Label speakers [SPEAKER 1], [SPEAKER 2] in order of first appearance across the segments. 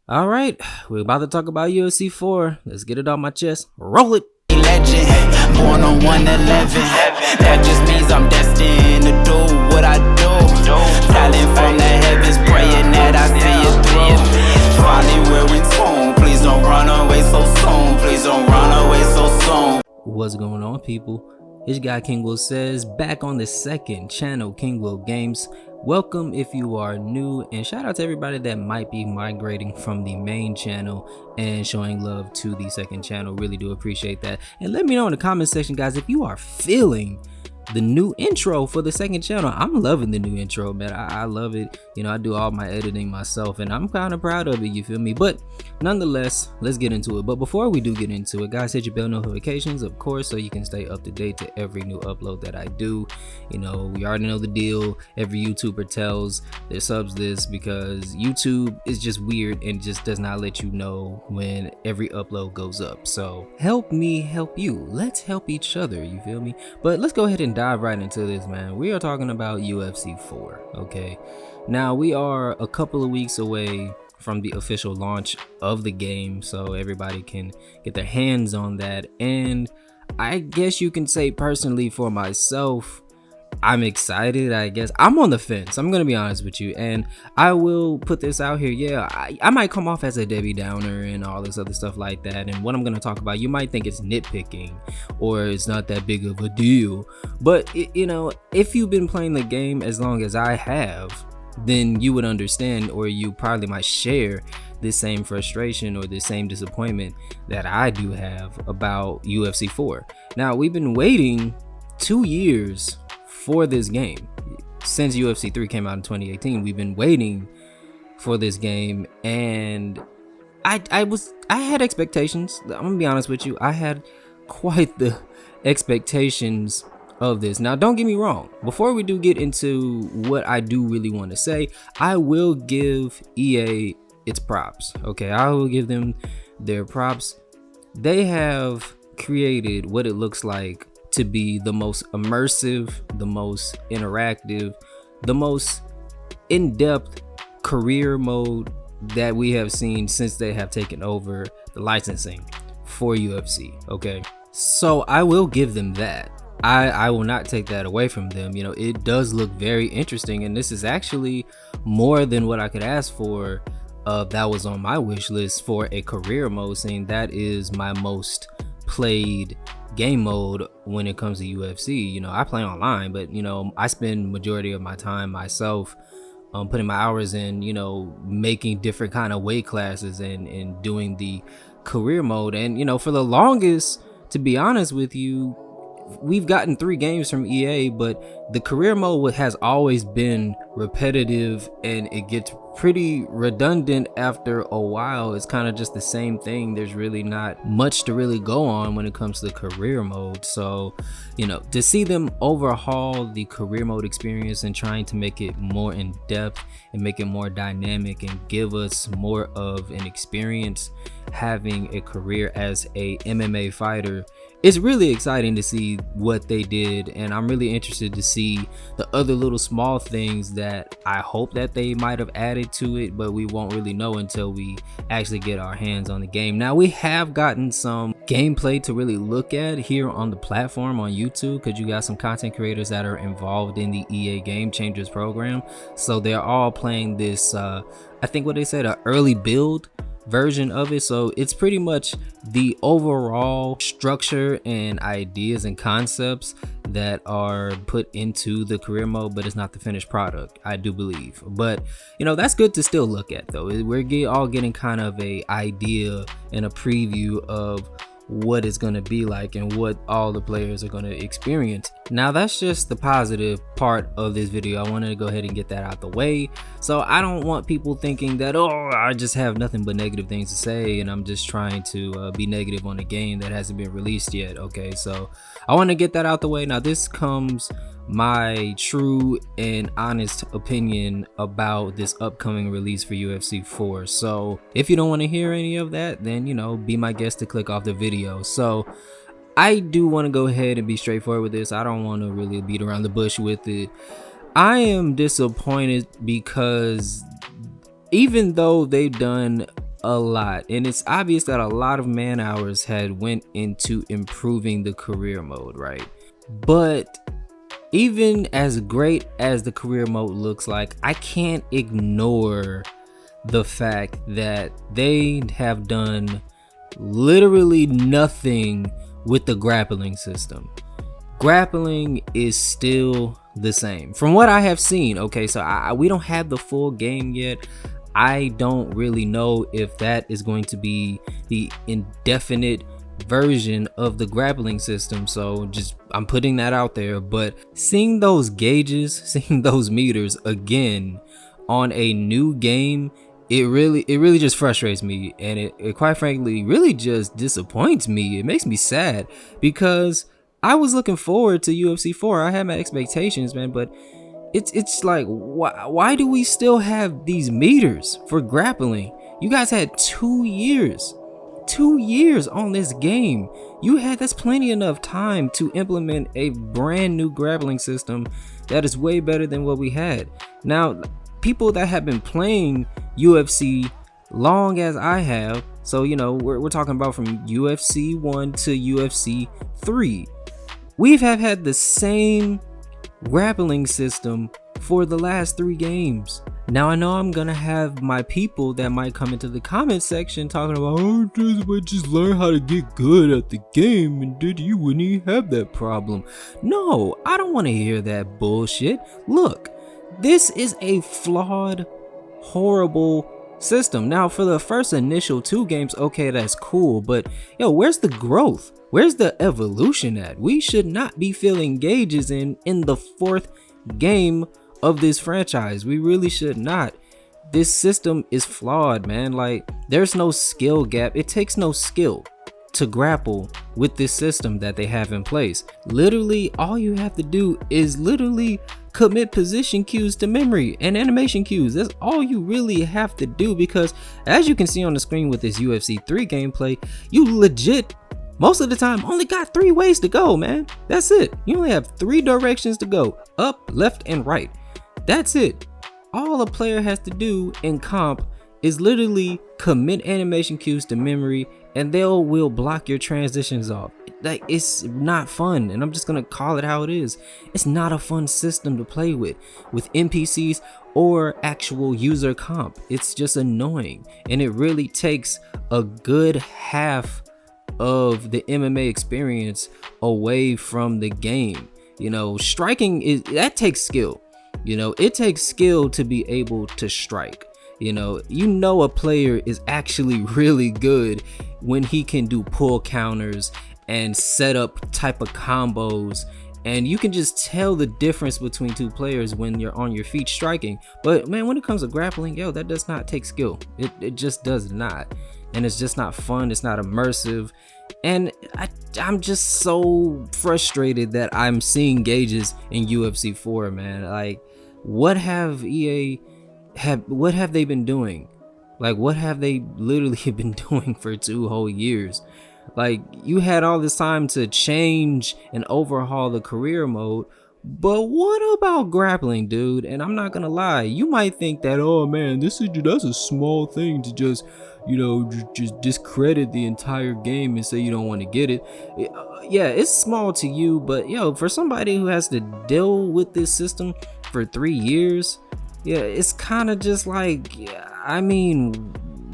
[SPEAKER 1] All right, we're about to talk about UFC 4. Let's get it off my chest. Roll it.
[SPEAKER 2] Legend, born on 111. That just means I'm destined to do what I do. Talent from the heavens, praying that I see it through. Finally we're in tune. Please don't run away so soon. Please don't run away so soon.
[SPEAKER 1] What's going on, people? It's guy King Will Says, back on the second channel, King Will Games. Welcome if you are new, and shout out to everybody that might be migrating from the main channel and showing love to the second channel. Really do appreciate that. And let me know in the comment section, guys, if you are feeling the new intro for the second channel. I'm loving the new intro, man. I love it. You know, I do all my editing myself, and I'm kind of proud of it, you feel me? But nonetheless, let's get into it. But before we do get into it, guys, hit your bell notifications, of course, so you can stay up to date to every new upload that I do. You know, we already know the deal. Every YouTuber tells their subs this because YouTube is just weird and just does not let you know when every upload goes up. So help me help you. Let's help each other, you feel me? But let's go ahead and dive right into this, man. We are talking about UFC 4, okay? Now, we are a couple of weeks away from the official launch of the game, so everybody can get their hands on that. And I guess you can say personally for myself, I'm excited. I guess I'm on the fence. I'm gonna be honest with you, and I will put this out here. Yeah, I might come off as a Debbie Downer and all this other stuff like that, and what I'm gonna talk about, you might think it's nitpicking or it's not that big of a deal, but you know, if you've been playing the game as long as I have, then you would understand, or you probably might share this same frustration or the same disappointment that I do have about UFC 4. Now, we've been waiting 2 years for this game. Since UFC 3 came out in 2018, we've been waiting for this game, and I had expectations. I'm gonna be honest with you, I had quite the expectations of this. Now, don't get me wrong, before we do get into what I do really want to say, I will give EA its props. Okay, I will give them their props. They have created what it looks like to be the most immersive, the most interactive, the most in-depth career mode that we have seen since they have taken over the licensing for UFC. Okay, so I will give them that. I will not take that away from them. You know, it does look very interesting, and this is actually more than what I could ask for. That was on my wish list for a career mode, saying that is my most played game mode when it comes to UFC. You know, I play online, but you know, I spend majority of my time myself putting my hours in, you know, making different kind of weight classes and doing the career mode. And you know, for the longest, to be honest with you, we've gotten 3 games from EA, but the career mode has always been repetitive, and it gets pretty redundant after a while. It's kind of just the same thing. There's really not much to really go on when it comes to the career mode. So, you know, to see them overhaul the career mode experience and trying to make it more in depth and make it more dynamic and give us more of an experience having a career as a MMA fighter, it's really exciting to see what they did. And I'm really interested to see the other little small things that I hope that they might have added to it, but we won't really know until we actually get our hands on the game. Now, we have gotten some gameplay to really look at here on the platform on YouTube, because you got some content creators that are involved in the EA Game Changers program, so they're all playing this I think what they said, an early build version of it. So it's pretty much the overall structure and ideas and concepts that are put into the career mode, but it's not the finished product, I do believe. But you know, that's good to still look at though. We're all getting kind of a idea and a preview of what it's going to be like and what all the players are going to experience. Now, that's just the positive part of this video. I wanted to go ahead and get that out the way, so I don't want people thinking that, oh, I just have nothing but negative things to say and I'm just trying to be negative on a game that hasn't been released yet. Okay, so I want to get that out the way. Now, this comes my true and honest opinion about this upcoming release for UFC 4. So if you don't want to hear any of that, then, you know, be my guest to click off the video. So I do want to go ahead and be straightforward with this. I don't want to really beat around the bush with it. I am disappointed because even though they've done a lot, and it's obvious that a lot of man hours had went into improving the career mode, right? But even as great as the career mode looks like, I can't ignore the fact that they have done literally nothing with the grappling system. Grappling is still the same from what I have seen. Okay, so we don't have the full game yet. I don't really know if that is going to be the indefinite version of the grappling system, so just I'm putting that out there. But seeing those gauges, seeing those meters again on a new game, it really just frustrates me, and it quite frankly really just disappoints me. It makes me sad because I was looking forward to UFC 4. I had my expectations, man, but it's like, why do we still have these meters for grappling? You guys had 2 years on this game. That's plenty enough time to implement a brand new grappling system that is way better than what we had. Now, people that have been playing UFC long as I have, so we're talking about from UFC 1 to UFC 3, we have had the same grappling system for the last 3 games. Now, I know I'm gonna have my people that might come into the comment section talking about, oh, just learn how to get good at the game and did you wouldn't even have that problem. No, I don't want to hear that bullshit. Look, this is a flawed, horrible system. Now, for the first initial 2 games, okay, that's cool, but where's the growth? Where's the evolution at? We should not be feeling gauges in the 4th game of this franchise. We really should not. This system is flawed, man. Like, there's no skill gap. It takes no skill to grapple with this system that they have in place. Literally, all you have to do is literally commit position cues to memory and animation cues. That's all you really have to do, because as you can see on the screen with this UFC 3 gameplay, you legit most of the time only got 3 ways to go, man. That's it. You only have 3 directions to go: up, left, and right. That's it. All a player has to do in comp is literally commit animation cues to memory, and will block your transitions off. Like, it's not fun, and I'm just gonna call it how it is. It's not a fun system to play with NPCs or actual user comp. It's just annoying, and it really takes a good half of the MMA experience away from the game. Striking that takes skill. It takes skill to be able to strike. A player is actually really good when he can do pull counters and set up type of combos, and you can just tell the difference between 2 players when you're on your feet striking. But man, when it comes to grappling, that does not take skill. It just does not, and it's just not fun. It's not immersive, and I'm just so frustrated that I'm seeing gauges in UFC 4, man. Like, what have they been doing? Like, what have they literally been doing for 2 whole years? Like, you had all this time to change and overhaul the career mode, but what about grappling, dude? And I'm not gonna lie, you might think that, oh man, that's a small thing to just just discredit the entire game and say you don't want to get it. Yeah, it's small to you, but for somebody who has to deal with this system for 3 years, it's kind of just like, I mean,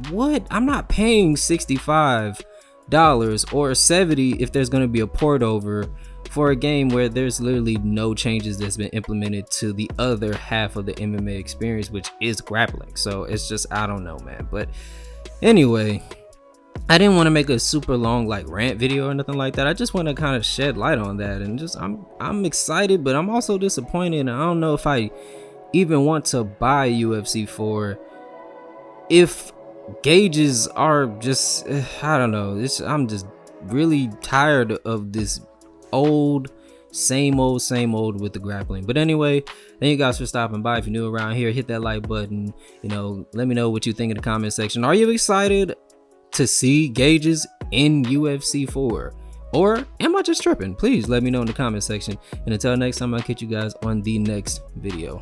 [SPEAKER 1] what? I'm not paying $65 or $70 if there's going to be a port over for a game where there's literally no changes that's been implemented to the other half of the MMA experience, which is grappling. So it's just, I don't know, man. But anyway, I didn't want to make a super long rant video or nothing like that. I just want to kind of shed light on that, and just I'm excited, but I'm also disappointed, and I don't know if I even want to buy UFC 4 if gauges are just, I don't know. I'm just really tired of this same old with the grappling. But anyway, thank you guys for stopping by. If you're new around here, hit that like button. Let me know what you think in the comment section. Are you excited to see gauges in UFC 4, or am I just tripping? Please let me know in the comment section, and until next time, I'll catch you guys on the next video.